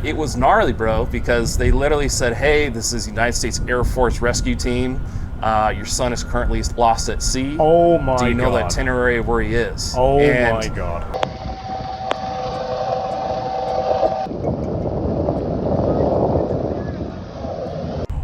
it was gnarly, bro, because they literally said, hey, this is United States Air Force rescue team. Your son is currently lost at sea. Oh my God. Do you know the itinerary of where he is? Oh my God.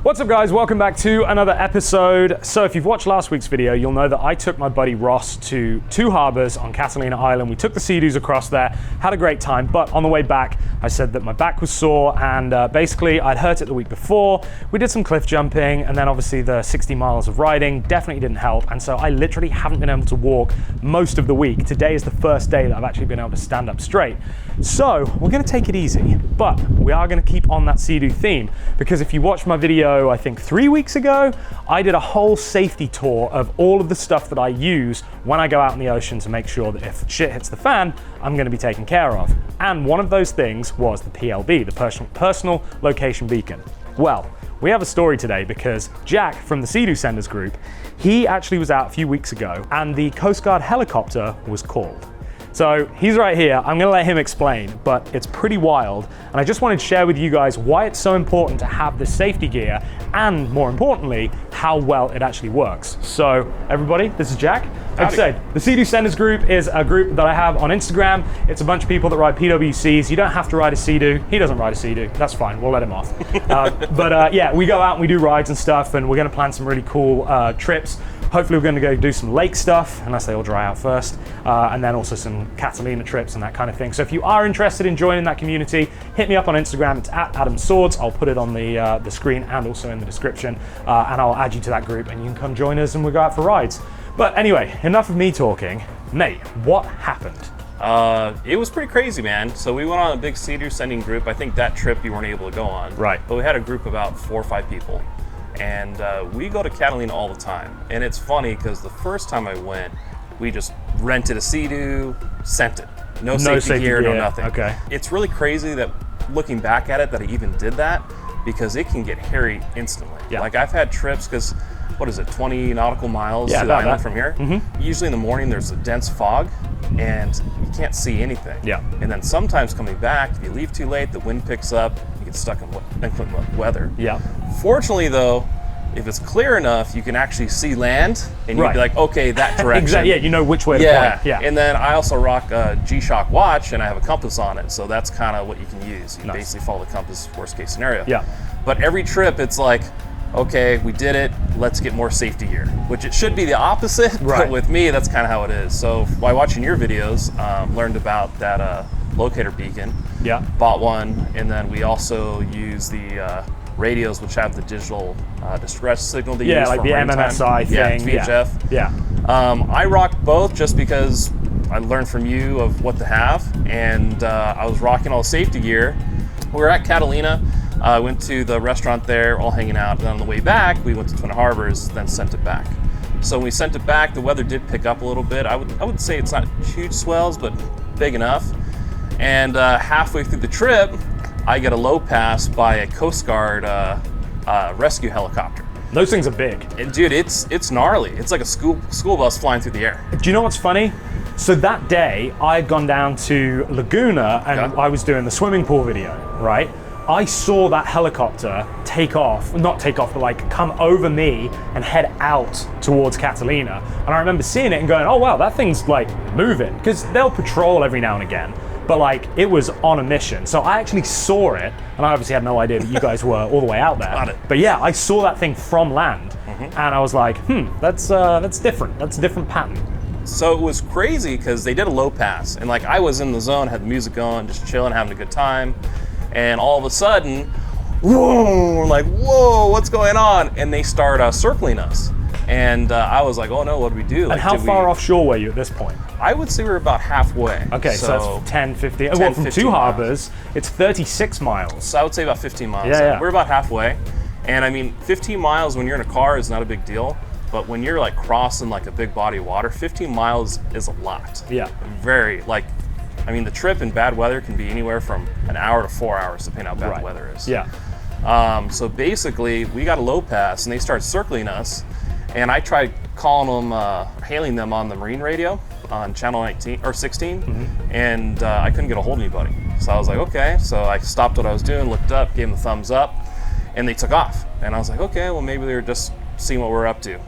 What's up, guys? Welcome back to another episode. So if you've watched last week's video, you'll know that I took my buddy Ross to two harbors on Catalina Island. We took the Sea-Doos across there, had a great time, but on the way back, I said that my back was sore and basically I'd hurt it the week before. We did some cliff jumping and then obviously the 60 miles of riding definitely didn't help. And so I literally haven't been able to walk most of the week. Today is the first day that I've actually been able to stand up straight. So we're gonna take it easy, but we are gonna keep on that Sea-Doo theme because if you watched my video, I think 3 weeks ago, I did a whole safety tour of all of the stuff that I use when I go out in the ocean to make sure that if shit hits the fan, I'm gonna be taken care of. And one of those things was the PLB, the personal location beacon. Well, we have a story today because Jack from the Sea-Doo Senders group, he actually was out a few weeks ago and the Coastguard helicopter was called. So he's right here, I'm gonna let him explain, but it's pretty wild. And I just wanted to share with you guys why it's so important to have this safety gear and more importantly, how well it actually works. So everybody, this is Jack. Like I said, the Sea-Doo Senders group is a group that I have on Instagram. It's a bunch of people that ride PWCs. You don't have to ride a Sea-Doo. He doesn't ride a Sea-Doo, that's fine, we'll let him off. Yeah, we go out and we do rides and stuff and we're gonna plan some really cool trips. Hopefully we're going to go do some lake stuff, unless they all dry out first, and then also some Catalina trips and that kind of thing. So if you are interested in joining that community, hit me up on Instagram. It's @AdamSwords. I'll put it on the screen and also in the description, and I'll add you to that group and you can come join us and we'll go out for rides. But anyway, enough of me talking. Nate, what happened? It was pretty crazy, man. So we went on a big Sea-Doo sending group. I think that trip you weren't able to go on. Right. But we had a group of about 4 or 5 people. And we go to Catalina all the time. And it's funny because the first time I went, we just rented a Sea-Doo, sent it. No safety gear, no nothing. Okay. It's really crazy that looking back at it that I even did that because it can get hairy instantly. Yeah. Like I've had trips because, what is it, 20 nautical miles to the island from here? Mm-hmm. Usually in the morning there's a dense fog and you can't see anything. Yeah. And then sometimes coming back, if you leave too late, the wind picks up, you get stuck in inclement weather. Yeah. Fortunately though, if it's clear enough, you can actually see land and you'd be like, okay, that direction. Exactly, yeah, you know which way to point. Yeah. And then I also rock a G-Shock watch and I have a compass on it. So that's kind of what you can use. You basically follow the compass, worst case scenario. Yeah. But every trip it's like, okay, we did it, let's get more safety gear. Which it should be the opposite, but with me, that's kind of how it is. So while watching your videos, learned about that locator beacon. Yeah. Bought one, and then we also use the radios which have the digital distress signal they use like for the rain MMSI time. thing. VHF. Yeah. I rocked both just because I learned from you of what to have, and I was rocking all the safety gear. We were at Catalina. I went to the restaurant there, all hanging out, and on the way back, we went to Twin Harbors, then sent it back. So when we sent it back, the weather did pick up a little bit. I would say it's not huge swells, but big enough. And halfway through the trip, I get a low pass by a Coastguard rescue helicopter. Those things are big. And dude, it's gnarly. It's like a school bus flying through the air. Do you know what's funny? So that day, I had gone down to Laguna and I was doing the swimming pool video, right? I saw that helicopter not take off, but like come over me and head out towards Catalina. And I remember seeing it and going, oh wow, that thing's like moving. Because they'll patrol every now and again. But like it was on a mission. So I actually saw it, and I obviously had no idea that you guys were all the way out there. Got it. But yeah, I saw that thing from land, and I was like, that's different. That's a different pattern. So it was crazy because they did a low pass, and like I was in the zone, had the music going, just chilling, having a good time, and all of a sudden, whoa, we're like, whoa, what's going on? And they start circling us. And I was like, oh no, what do we do? Like, and how far offshore were you at this point? I would say we were about halfway. Okay, so that's 10, 15. Well, from 2 harbors, it's 36 miles. So I would say about 15 miles. Yeah. We're about halfway. And I mean, 15 miles when you're in a car is not a big deal. But when you're like crossing like a big body of water, 15 miles is a lot. Yeah. Very, like, I mean, the trip in bad weather can be anywhere from an hour to 4 hours, depending on how bad the weather is. Yeah. So basically, we got a low pass, and they started circling us. And I tried calling them, hailing them on the marine radio, on channel 19 or 16, and I couldn't get a hold of anybody. So I was like, okay. So I stopped what I was doing, looked up, gave them the thumbs up, and they took off. And I was like, okay, well maybe they were just seeing what we're up to.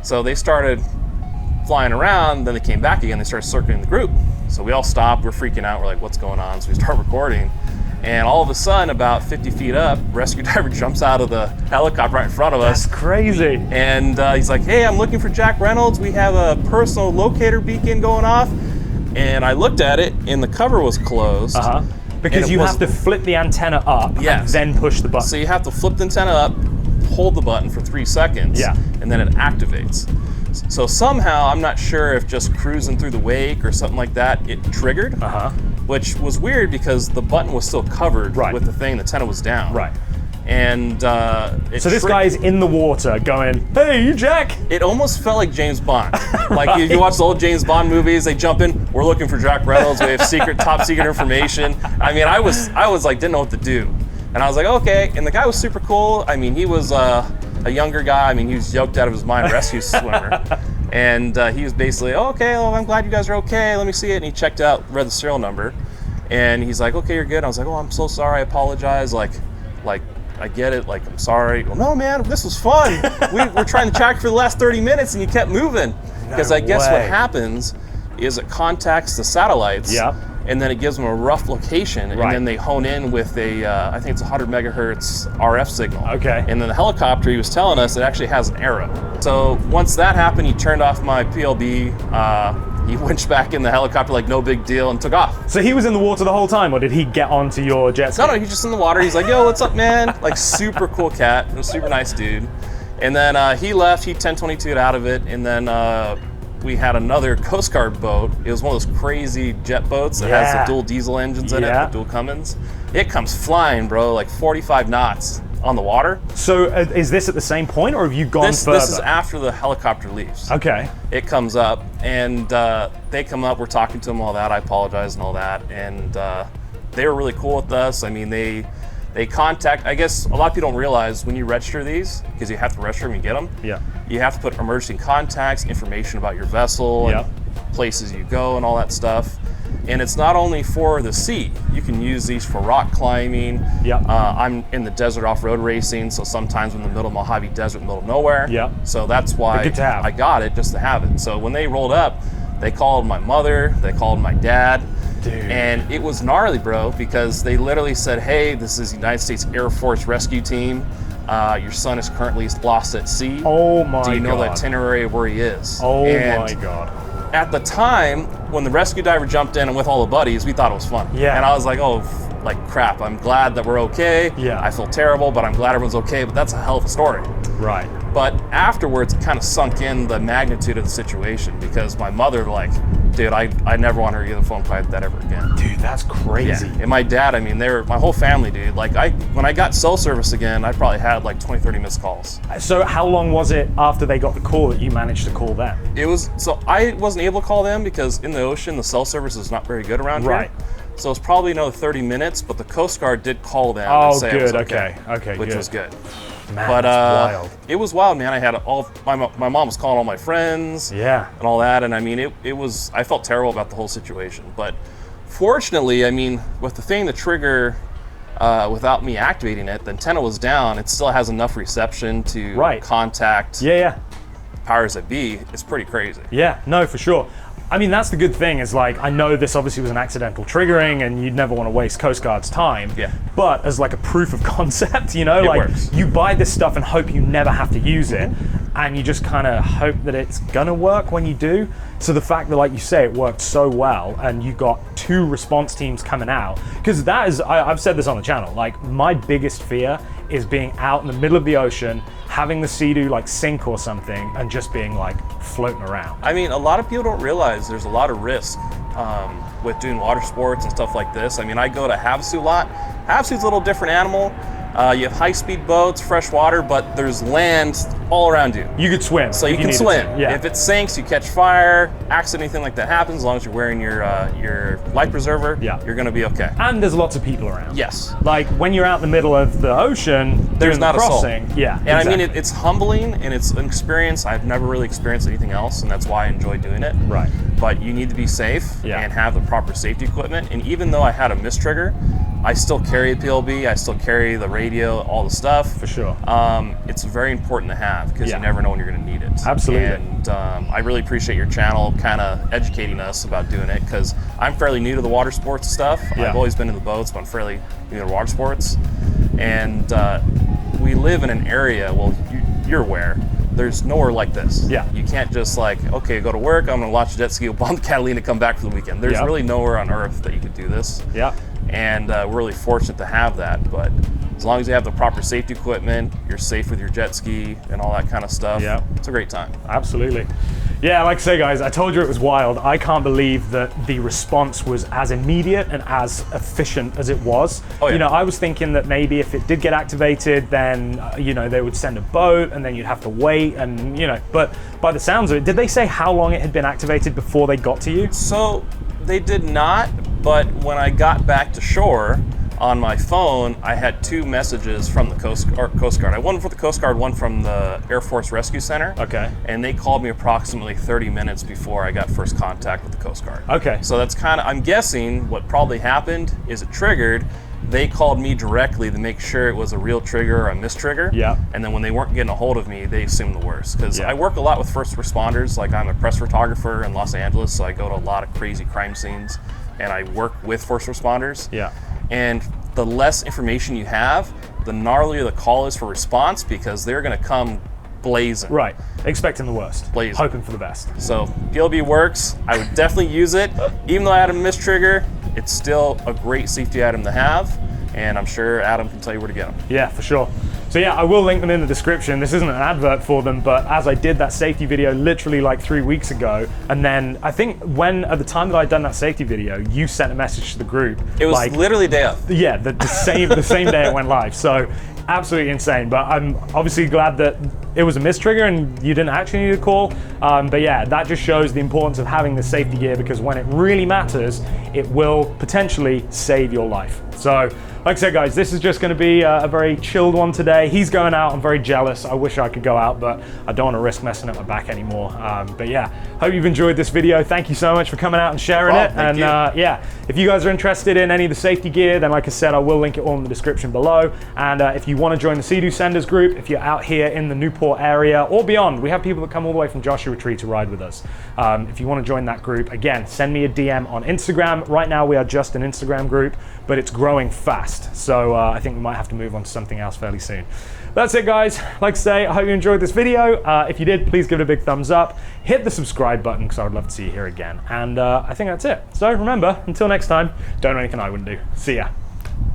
So they started flying around, then they came back again, they started circling the group. So we all stopped, we're freaking out, we're like, what's going on? So we start recording, and all of a sudden, about 50 feet up, rescue diver jumps out of the helicopter right in front of us. That's crazy. And he's like, hey, I'm looking for Jack Reynolds, we have a personal locator beacon going off. And I looked at it, and the cover was closed. Because you have to flip the antenna up and then push the button. So you have to flip the antenna up, hold the button for 3 seconds, and then it activates. So somehow, I'm not sure if just cruising through the wake or something like that, it triggered, which was weird because the button was still covered with the thing, the antenna was down. And so this guy's in the water going, hey, you Jack. It almost felt like James Bond. Like if you watch the old James Bond movies, they jump in, we're looking for Jack Reynolds, we have top secret information. I mean, I was like, didn't know what to do. And I was like, okay, and the guy was super cool. I mean, he was a younger guy. I mean, he was yoked out of his mind, rescue swimmer. And he was basically, oh, okay, well, I'm glad you guys are okay. Let me see it. And he checked out, read the serial number. And he's like, okay, you're good. And I was like, oh, I'm so sorry. I apologize. Like, I get it. Like, I'm sorry. Well, no, man, this was fun. We're trying to track for the last 30 minutes and you kept moving. Because I guess what happens is it contacts the satellites. And then it gives them a rough location, and then they hone in with a, I think it's 100 megahertz RF signal. And then the helicopter, he was telling us, it actually has an arrow. So once that happened, he turned off my PLB, he winched back in the helicopter like no big deal and took off. So he was in the water the whole time, or did he get onto your jet ski? No, he's just in the water. He's like, yo, what's up, man? Like, super cool cat, a super nice dude. And then he left, he 1022'd out of it, and then we had another Coastguard boat. It was one of those crazy jet boats that has the dual diesel engines in it, the dual Cummins. It comes flying, bro, like 45 knots on the water. So is this at the same point, or have you gone further? This is after the helicopter leaves. It comes up, and they come up, we're talking to them, all that, I apologize and all that, and they were really cool with us. I mean, they contact, I guess a lot of people don't realize when you register these, because you have to register them, you get them, you have to put emergency contacts, information about your vessel, and places you go and all that stuff. And it's not only for the sea, you can use these for rock climbing. I'm in the desert off-road racing, so sometimes I'm in the middle of Mojave Desert, in the middle of nowhere. So that's why I got it, just to have it. So when they rolled up, they called my mother, they called my dad. And it was gnarly, bro, because they literally said, hey, this is the United States Air Force rescue team. Your son is currently lost at sea. Oh my God. Do you know the itinerary of where he is? Oh my God. At the time, when the rescue diver jumped in and with all the buddies, we thought it was fun. And I was like, oh, like crap, I'm glad that we're okay. I feel terrible, but I'm glad everyone's okay, but that's a hell of a story. But afterwards, it kind of sunk in the magnitude of the situation, because my mother, like, dude, I never want her to get a phone call like that ever again. Dude, that's crazy. And my dad, I mean, my whole family, dude. Like, when I got cell service again, I probably had like 20, 30 missed calls. So how long was it after they got the call that you managed to call them? It was, so I wasn't able to call them because in the ocean, the cell service is not very good around here. So it's probably another 30 minutes, but the Coast Guard did call them and say it was okay. Which was good. Man, but that's wild. It was wild, man. I had my mom was calling all my friends, and all that, and I mean, it was. I felt terrible about the whole situation, but fortunately, I mean, with the thing, the trigger, without me activating it, the antenna was down. It still has enough reception to contact powers that be. It's pretty crazy. No, for sure. I mean, that's the good thing is, like, I know this obviously was an accidental triggering and you'd never want to waste Coast Guard's time, but as like a proof of concept, you know, like you buy this stuff and hope you never have to use it, and you just kind of hope that it's gonna work when you do. So the fact that, like you say, it worked so well and you got 2 response teams coming out, because that is, I've said this on the channel, like my biggest fear is being out in the middle of the ocean, having the Sea-Doo like sink or something, and just being like floating around. I mean, a lot of people don't realize there's a lot of risk with doing water sports and stuff like this. I mean, I go to Havasu a lot. Havasu's a little different animal, You have high-speed boats, fresh water, but there's land all around you. You could swim. So you can swim. Yeah. If it sinks, you catch fire, accident, anything like that happens, as long as you're wearing your life preserver, you're going to be okay. And there's lots of people around. Yes. Like when you're out in the middle of the ocean, there's not crossing. assault. Yeah. And exactly. I mean, it's humbling and it's an experience. I've never really experienced anything else, and that's why I enjoy doing it. Right. But you need to be safe and have the proper safety equipment. And even though I had a mistrigger, I still carry a PLB, I still carry the radio, all the stuff. For sure. It's very important to have because you never know when you're going to need it. Absolutely. And I really appreciate your channel kind of educating us about doing it because I'm fairly new to the water sports stuff. I've always been in the boats, but I'm fairly new to water sports. And we live in an area, well, you're aware, there's nowhere like this. Yeah. You can't just like, okay, go to work, I'm going to launch a jet ski, go on Catalina, come back for the weekend. There's really nowhere on earth that you could do this. Yeah. And we're really fortunate to have that, but as long as you have the proper safety equipment, you're safe with your jet ski and all that kind of stuff, it's a great time. Absolutely. Yeah, like I say, guys, I told you it was wild. I can't believe that the response was as immediate and as efficient as it was. Oh, yeah. You know, I was thinking that maybe if it did get activated, then, you know, they would send a boat and then you'd have to wait and, you know, but by the sounds of it, did they say how long it had been activated before they got to you? So they did not, but when I got back to shore, on my phone, I had 2 messages from the Coast Guard. I one for the Coast Guard, one from the Air Force Rescue Center. Okay. And they called me approximately 30 minutes before I got first contact with the Coast Guard. Okay. So that's kind of, I'm guessing what probably happened is it triggered. They called me directly to make sure it was a real trigger or a mistrigger. Yeah. And then when they weren't getting a hold of me, they assumed the worst. Because I work a lot with first responders. Like I'm a press photographer in Los Angeles, so I go to a lot of crazy crime scenes and I work with first responders. Yeah. And the less information you have, the gnarlier the call is for response because they're going to come blazing. Right. Expecting the worst. Blazing. Hoping for the best. So PLB works. I would definitely use it. Even though I had a mistrigger, it's still a great safety item to have. And I'm sure Adam can tell you where to get them. Yeah, for sure. So yeah, I will link them in the description. This isn't an advert for them, but as I did that safety video literally like 3 weeks ago, and then I think at the time that I'd done that safety video, you sent a message to the group. It was like, literally day of. Yeah, the same day it went live. So absolutely insane. But I'm obviously glad that it was a mistrigger and you didn't actually need a call. But yeah, that just shows the importance of having the safety gear because when it really matters, it will potentially save your life. So like I said, guys, this is just going to be a very chilled one today. He's going out. I'm very jealous. I wish I could go out, but I don't want to risk messing up my back anymore. But yeah, hope you've enjoyed this video. Thank you so much for coming out and sharing it. And yeah, if you guys are interested in any of the safety gear, then like I said, I will link it all in the description below. And if you want to join the Sea-Doo Senders group, if you're out here in the Newport area or beyond, we have people that come all the way from Joshua Tree to ride with us. If you want to join that group, again, send me a DM on Instagram. Right now, we are just an Instagram group, but it's growing fast. So I think we might have to move on to something else fairly soon. That's it, guys. Like I say, I hope you enjoyed this video. If you did, please give it a big thumbs up. Hit the subscribe button because I would love to see you here again. And I think that's it. So remember, until next time, don't do anything I wouldn't do. See ya.